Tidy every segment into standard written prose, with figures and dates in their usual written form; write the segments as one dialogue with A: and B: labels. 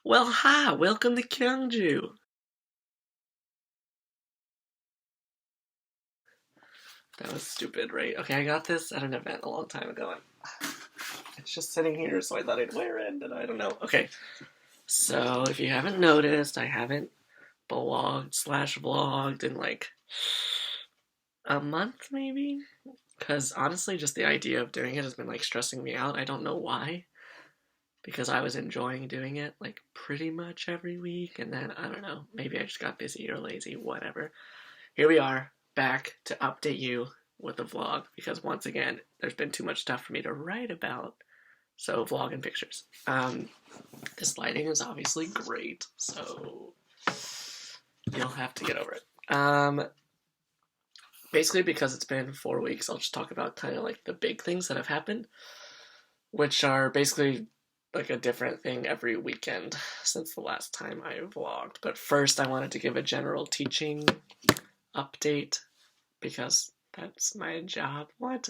A: Well, hi, welcome to Kyungju. That was stupid, right? Okay, I got this at an event a long time ago, and it's just sitting here, so I thought I'd wear it, and I don't know. Okay, so if you haven't noticed, I haven't blogged/vlogged in like a month, maybe? Because honestly, just the idea of doing it has been like stressing me out. I don't know why, because I was enjoying doing it like pretty much every week, and then I don't know, maybe I just got busy or lazy, whatever. Here we are, back to update you with the vlog because once again, there's been too much stuff for me to write about. So, vlog and pictures. This lighting is obviously great, so you'll have to get over it. Basically, because it's been 4 weeks, I'll just talk about kind of like the big things that have happened, which are basically like a different thing every weekend since the last time I vlogged. But first, I wanted to give a general teaching update because that's my job. What?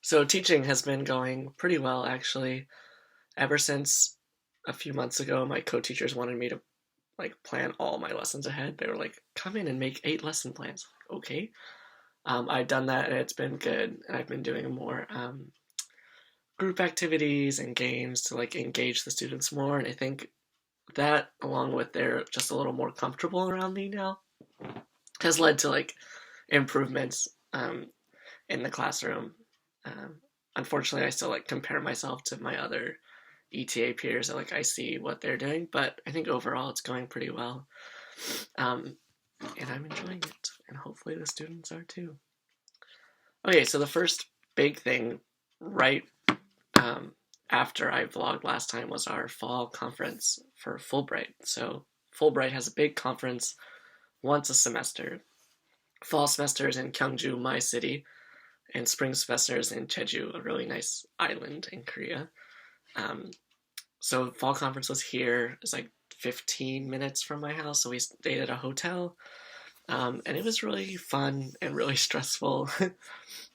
A: So teaching has been going pretty well actually. Ever since a few months ago, my co-teachers wanted me to like plan all my lessons ahead. They were like, "Come in and make 8 lesson plans." Okay. I've done that and it's been good. And I've been doing more group activities and games to like engage the students more. And I think that, along with they're just a little more comfortable around me now, has led to like improvements in the classroom. Um, Unfortunately, I still like compare myself to my other ETA peers. Like I see what they're doing, but I think overall it's going pretty well, um, and I'm enjoying it, and hopefully the students are too. Okay, so the first big thing, right um, after I vlogged last time, was our fall conference for Fulbright. So Fulbright has a big conference once a semester. Fall semester is in Kyungju, my city, and spring semesters in Jeju, a really nice island in Korea. Um, so fall conference was here. It's like 15 minutes from my house, so we stayed at a hotel, and it was really fun and really stressful.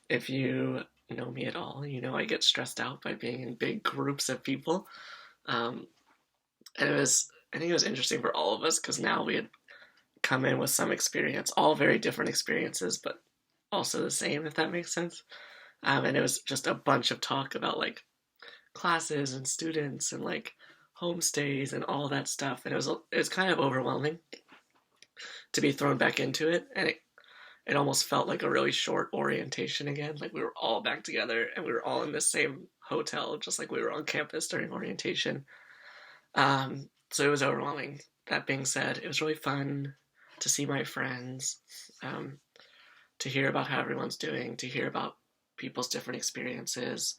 A: If you know me at all, you know I get stressed out by being in big groups of people, um, and it was. I think it was interesting for all of us because now we had come in with some experience, all very different experiences, but also the same, if that makes sense. And it was just a bunch of talk about like classes and students and like homestays and all that stuff. And it was kind of overwhelming to be thrown back into it, and it almost felt like a really short orientation again. Like we were all back together and we were all in the same hotel, just like we were on campus during orientation. So it was overwhelming. That being said, it was really fun to see my friends, um, to hear about how everyone's doing, to hear about people's different experiences.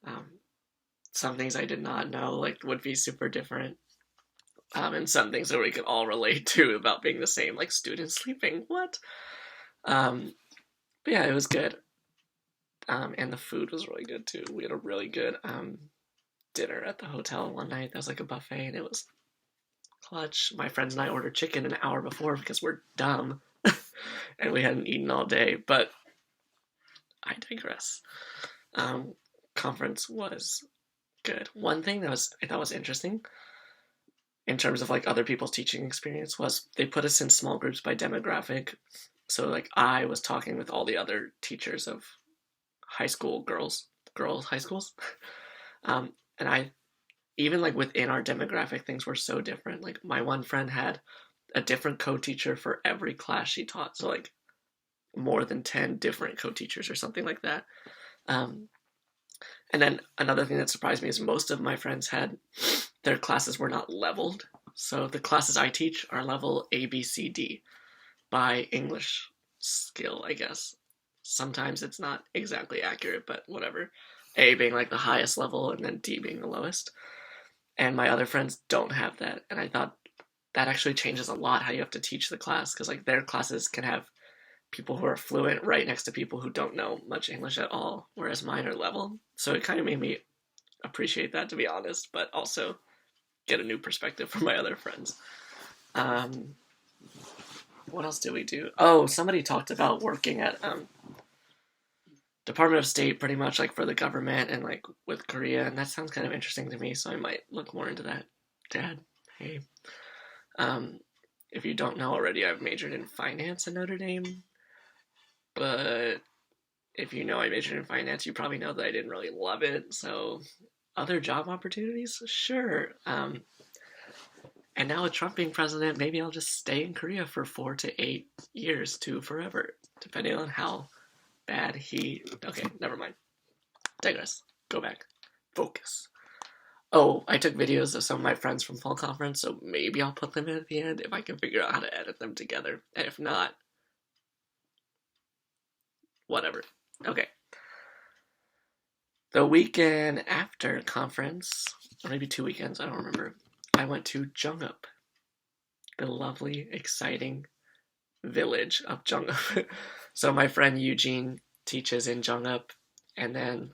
A: Um, some things I did not know like would be super different, and some things that we could all relate to about being the same, like students sleeping. What? Um, but yeah, it was good, and the food was really good too. We had a really good dinner at the hotel one night. That was like a buffet, and it was clutch. My friends and I ordered chicken an hour before because we're dumb, and we hadn't eaten all day. But I digress. Um, Conference was good. One thing that I thought was interesting in terms of like other people's teaching experience was they put us in small groups by demographic. So like I was talking with all the other teachers of high school girls high schools, and I even like within our demographic things were so different. Like my one friend had a different co-teacher for every class she taught, so like more than 10 different co-teachers or something like that. Um, and then another thing that surprised me is most of my friends had their classes were not leveled. So the classes I teach are level A, B, C, D by English skill, I guess. Sometimes it's not exactly accurate, but whatever. A being like the highest level and then D being the lowest. And my other friends don't have that. And I thought that actually changes a lot how you have to teach the class because like their classes can have people who are fluent right next to people who don't know much English at all, whereas mine are level. So it kind of made me appreciate that, to be honest, but also get a new perspective from my other friends. Um, what else did we do? Oh, somebody talked about working at Department of State, pretty much like for the government and like with Korea, and that sounds kind of interesting to me. So I might look more into that. Dad, hey, um, if you don't know already, I've majored in finance at Notre Dame, but if you know I majored in finance, you probably know that I didn't really love it. So other job opportunities, sure. And now with Trump being president, maybe I'll just stay in Korea for 4 to 8 years to forever, depending on how bad he. Okay, never mind. Digress. Go back. Focus. Oh, I took videos of some of my friends from fall conference, so maybe I'll put them in at the end if I can figure out how to edit them together. And if not, whatever. Okay. The weekend after conference, or maybe 2 weekends, I don't remember, I went to Jungeup, the lovely, exciting village of Jungeup. So my friend Eugene teaches in Jungeup, and then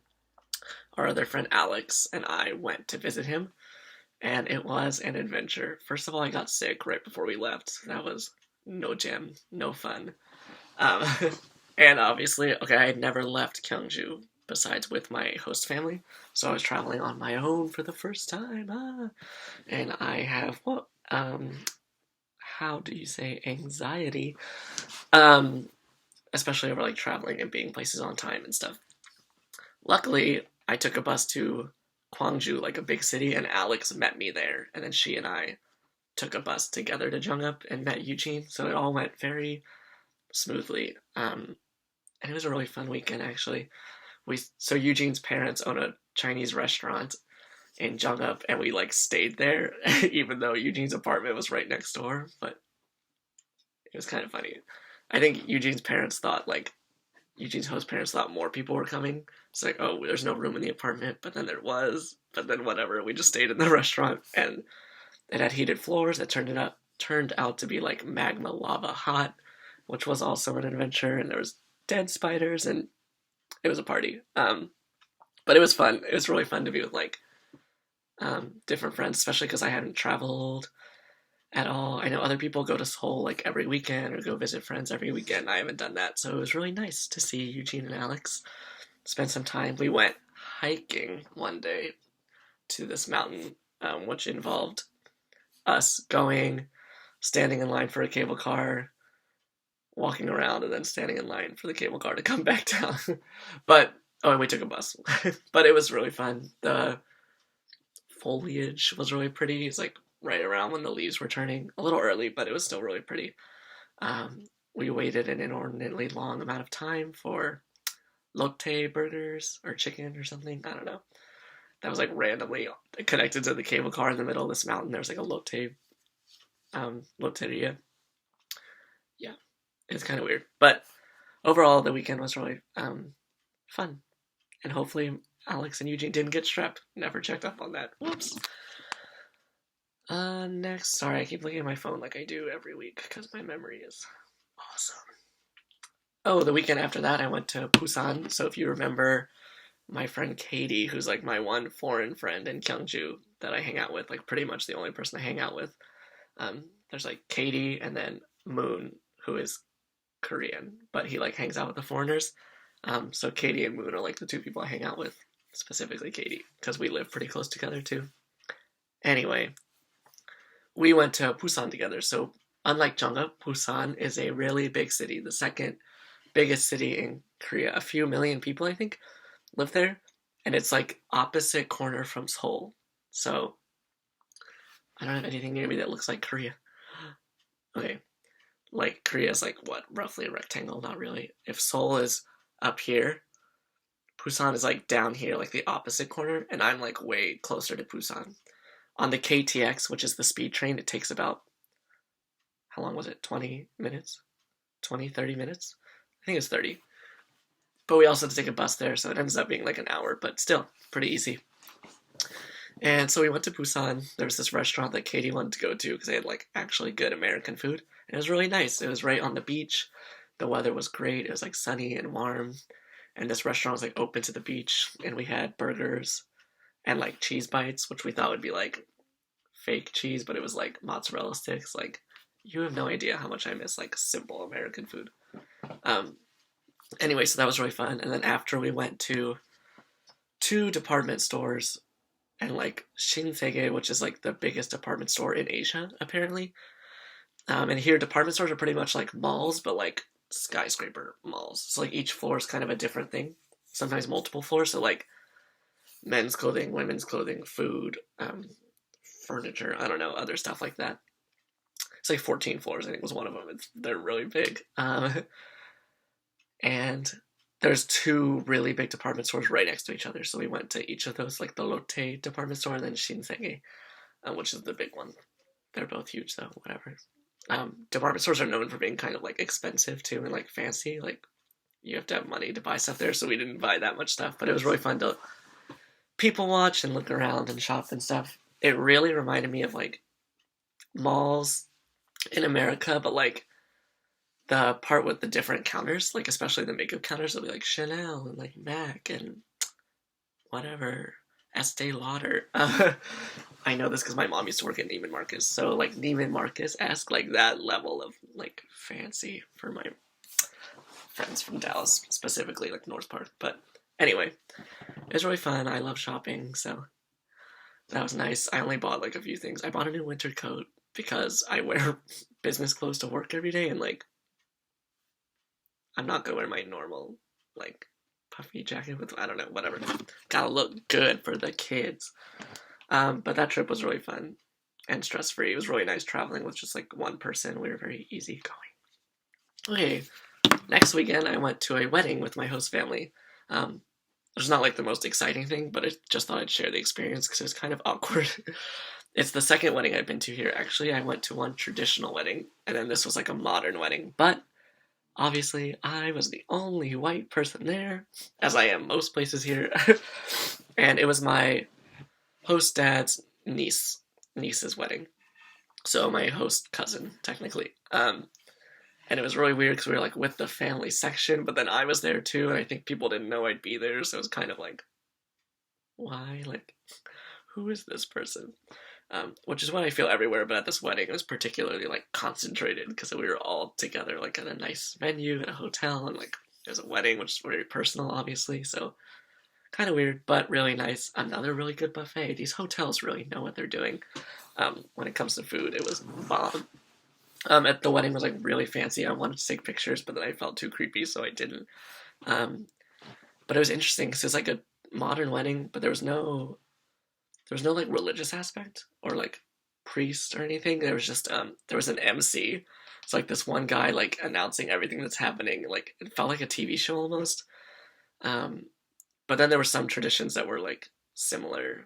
A: our other friend Alex and I went to visit him, and it was an adventure. First of all, I got sick right before we left. That was no jam, no fun. Um, and obviously, okay, I had never left Gyeongju besides with my host family, so I was traveling on my own for the first time. And I have what? How do you say anxiety? Um, Especially over like traveling and being places on time and stuff. Luckily, I took a bus to Gwangju, like a big city, and Alex met me there, and then she and I took a bus together to Jungeup and met Eugene, so it all went very smoothly. And it was a really fun weekend actually. So Eugene's parents own a Chinese restaurant in Jungeup, and we like stayed there, even though Eugene's apartment was right next door. But it was kind of funny. I think Eugene's host parents thought more people were coming. It's like, oh, there's no room in the apartment, but then there was. But then whatever, we just stayed in the restaurant, and it had heated floors. It turned out to be like magma lava hot, which was also an adventure. And there was dead spiders, and it was a party. But it was fun. It was really fun to be with like different friends, especially because I hadn't traveled at all. I know other people go to Seoul like every weekend or go visit friends every weekend. I haven't done that, so it was really nice to see Eugene and Alex spend some time. We went hiking one day to this mountain, which involved us going, standing in line for a cable car, walking around, and then standing in line for the cable car to come back down. But and we took a bus. But it was really fun. The foliage was really pretty. It's like right around when the leaves were turning, a little early, but it was still really pretty. We waited an inordinately long amount of time for Lotte burgers or chicken or something. I don't know. That was like randomly connected to the cable car in the middle of this mountain. There was like a Lotte, Lotteria. Yeah, it's kind of weird, but overall the weekend was really fun, and hopefully Alex and Eugene didn't get strep. Never checked up on that. Whoops. Next. Sorry, I keep looking at my phone like I do every week because my memory is awesome. Oh, the weekend after that, I went to Busan. So if you remember, my friend Katie, who's like my one foreign friend in Gyeongju that I hang out with, like pretty much the only person I hang out with. There's like Katie and then Moon, who is Korean, but he like hangs out with the foreigners. So Katie and Moon are like the two people I hang out with, specifically Katie, because we live pretty close together too. Anyway, we went to Busan together. So unlike Jungeup, Busan is a really big city, the second biggest city in Korea. A few million people, I think, live there, and it's like opposite corner from Seoul. So I don't have anything near me that looks like Korea. Okay, like Korea is like what, roughly a rectangle? Not really. If Seoul is up here, Busan is like down here, like the opposite corner, and I'm like way closer to Busan. On the KTX, which is the speed train, it takes about, how long was it? 20 minutes? 20, 30 minutes? I think it's 30. But we also had to take a bus there, so it ends up being like an hour, but still, pretty easy. And so we went to Busan. There was this restaurant that Katie wanted to go to because they had like actually good American food. And it was really nice. It was right on the beach. The weather was great. It was like sunny and warm. And this restaurant was like open to the beach. And we had burgers and like cheese bites, which we thought would be like fake cheese, but it was like mozzarella sticks. Like, you have no idea how much I miss like simple American food. Anyway, so that was really fun. And then after we went to two department stores and like Shinsegae, which is like the biggest department store in Asia, apparently. And here, department stores are pretty much like malls, but like skyscraper malls. So like each floor is kind of a different thing. Sometimes multiple floors. So like men's clothing, women's clothing, food, furniture. I don't know, other stuff like that. It's like 14 floors. I think was one of them. They're really big. And there's two really big department stores right next to each other. So we went to each of those, like the Lotte department store and then Shinsegae, which is the big one. They're both huge, though. Whatever. Department stores are known for being kind of like expensive too and like fancy. Like you have to have money to buy stuff there, so we didn't buy that much stuff. But it was really fun to people watch and look around and shop and stuff. It really reminded me of like malls in America, but like the part with the different counters, like especially the makeup counters, will be like Chanel and like MAC and whatever, Estee Lauder. I know this because my mom used to work at Neiman Marcus, so like Neiman Marcus-esque, like that level of like fancy for my friends from Dallas, specifically like North Park. But anyway, it was really fun. I love shopping, so that was nice. I only bought like a few things. I bought a new winter coat because I wear business clothes to work every day, and like I'm not gonna wear my normal like puffy jacket with, I don't know, whatever. Gotta look good for the kids. But that trip was really fun and stress free. It was really nice traveling with just like one person. We were very easy going. Okay, next weekend I went to a wedding with my host family. It's not like the most exciting thing, but I just thought I'd share the experience because it was kind of awkward. It's the second wedding I've been to here. Actually, I went to one traditional wedding, and then this was like a modern wedding. But obviously, I was the only white person there, as I am most places here. And it was my host dad's niece's wedding. So my host cousin, technically. And it was really weird because we were like with the family section, but then I was there too, and I think people didn't know I'd be there, so it was kind of like, why? Like, who is this person? Which is what I feel everywhere, but at this wedding it was particularly like concentrated because we were all together like at a nice venue at a hotel, and like it was a wedding, which is very personal, obviously, so kind of weird, but really nice. Another really good buffet. These hotels really know what they're doing when it comes to food. It was bomb. At the wedding was like really fancy. I wanted to take pictures, but then I felt too creepy, so I didn't. But it was interesting because it was like a modern wedding, but there was no like religious aspect or like priest or anything. There was just there was an MC. It's like this one guy like announcing everything that's happening. Like it felt like a TV show almost. But then there were some traditions that were like similar,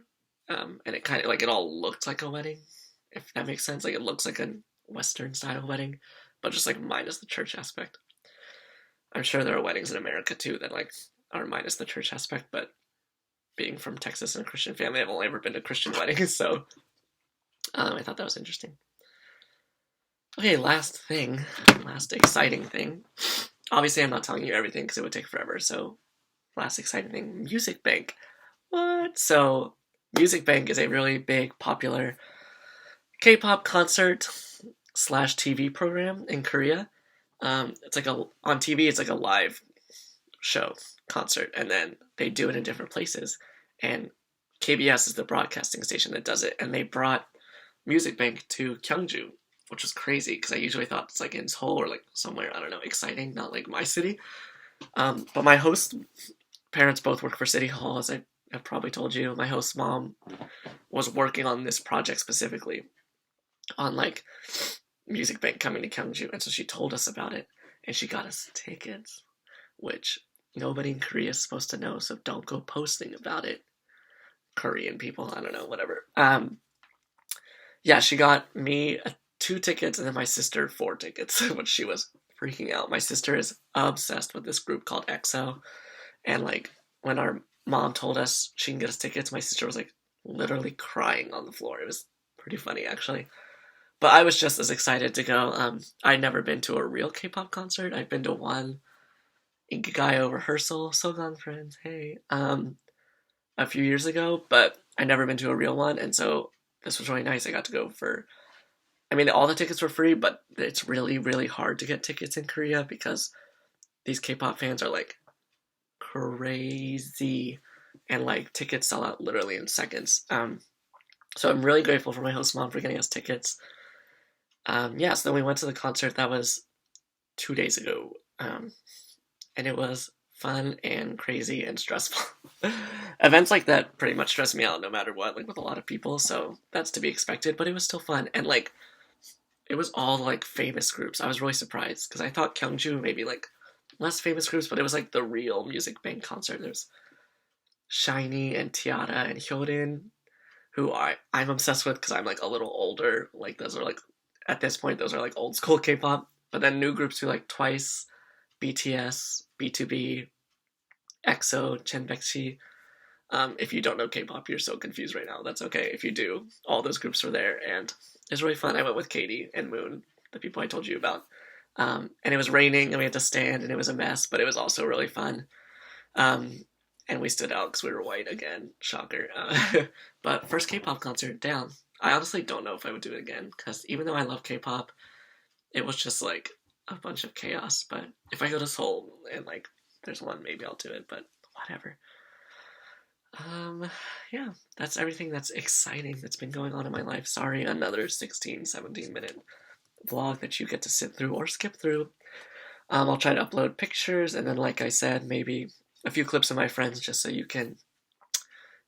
A: and it kind of like it all looked like a wedding, if that makes sense. Like it looks like a Western style wedding, but just like minus the church aspect. I'm sure there are weddings in America too that like are minus the church aspect, but being from Texas and a Christian family, I've only ever been to Christian weddings, so I thought that was interesting. Okay, last exciting thing. Obviously, I'm not telling you everything because it would take forever, so last exciting thing, Music Bank. What? So, Music Bank is a really big, popular K-pop concert / TV program in Korea. It's like on TV, it's like a live show concert, and then they do it in different places. And KBS is the broadcasting station that does it, and they brought Music Bank to Gyeongju, which was crazy because I usually thought it's like in Seoul or like somewhere, I don't know, exciting, not like my city. But my host parents both work for City Hall, as I've probably told you. My host's mom was working on this project specifically on like Music Bank coming to Gyeongju, and so she told us about it, and she got us tickets, which nobody in Korea is supposed to know, so don't go posting about it. Korean people, I don't know, whatever. Yeah, she got me 2 tickets and then my sister 4 tickets, which she was freaking out. My sister is obsessed with this group called EXO, and like when our mom told us she can get us tickets, my sister was like literally crying on the floor. It was pretty funny, actually. But I was just as excited to go. I'd never been to a real K-pop concert. I've been to one in Gagayo rehearsal, Sogan friends, hey, a few years ago, but I'd never been to a real one, and so this was really nice. I got to go for, I mean, all the tickets were free, but it's really, really hard to get tickets in Korea because these K-pop fans are like crazy, and like tickets sell out literally in seconds. So I'm really grateful for my host mom for getting us tickets. Yeah, so then we went to the concert. That was 2 days ago, and it was fun and crazy and stressful. Events like that pretty much stress me out no matter what, like with a lot of people, so that's to be expected, but it was still fun. And like, it was all like famous groups. I was really surprised because I thought Kyungju maybe like less famous groups, but it was like the real Music Bank concert. There's Shiny and Tiara and Hyorin, who I'm obsessed with because I'm like a little older. Like those are like, at this point those are like old school K-pop. But then new groups who like Twice, BTS, B2B, EXO, Chenbekshi. If you don't know K-pop, you're so confused right now. That's okay. If you do, all those groups were there, and it was really fun. I went with Katie and Moon, the people I told you about. And it was raining, and we had to stand, and it was a mess, but it was also really fun. And we stood out because we were white again. Shocker. But first K-pop concert, down. I honestly don't know if I would do it again, because even though I love K-pop, it was just like a bunch of chaos. But if I go to Seoul and like there's one, maybe I'll do it, but whatever. Yeah, that's everything that's exciting that's been going on in my life. Sorry, another 16, 17 minute vlog that you get to sit through or skip through. I'll try to upload pictures, and then like I said, maybe a few clips of my friends just so you can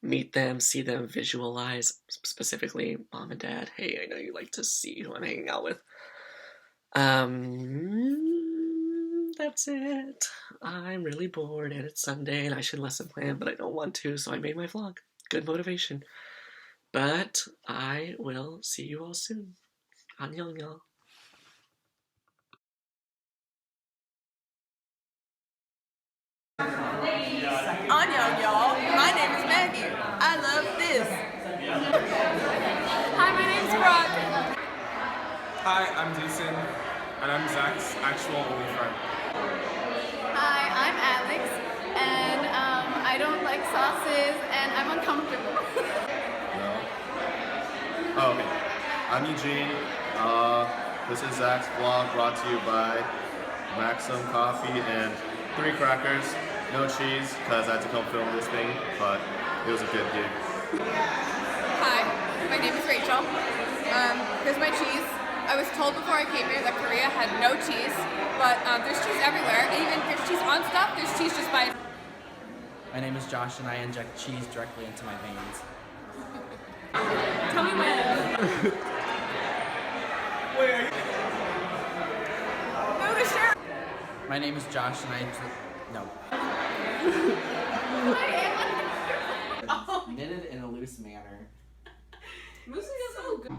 A: meet them, see them, visualize, specifically mom and dad. Hey, I know you like to see who I'm hanging out with. That's it. I'm really bored and it's Sunday and I should lesson plan, but I don't want to, so I made my vlog. Good motivation. But I will see you all soon. Annyeong, y'all.
B: Annyeong, y'all. My name is Maggie. I love this. Hi, my name's Brock.
C: Hi, I'm Jason, and I'm Zach's actual only friend.
D: Hi, I'm Alex, and I don't like sauces, and I'm uncomfortable.
E: No. Oh, okay. I'm Eugene. This is Zach's vlog brought to you by Maxim Coffee and 3 crackers. No cheese, because I had to come film this thing, but it was a good gig.
D: Hi, my name is Rachel. Here's my cheese. I was told before I came here that Korea had no cheese, but there's cheese everywhere. And even if there's cheese on stuff, there's cheese just by.
F: My name is Josh, and I inject cheese directly into my veins.
D: Tell me when. No, the shirt.
F: My name is Josh, and I no. Knitted in a loose manner.
D: This is so good.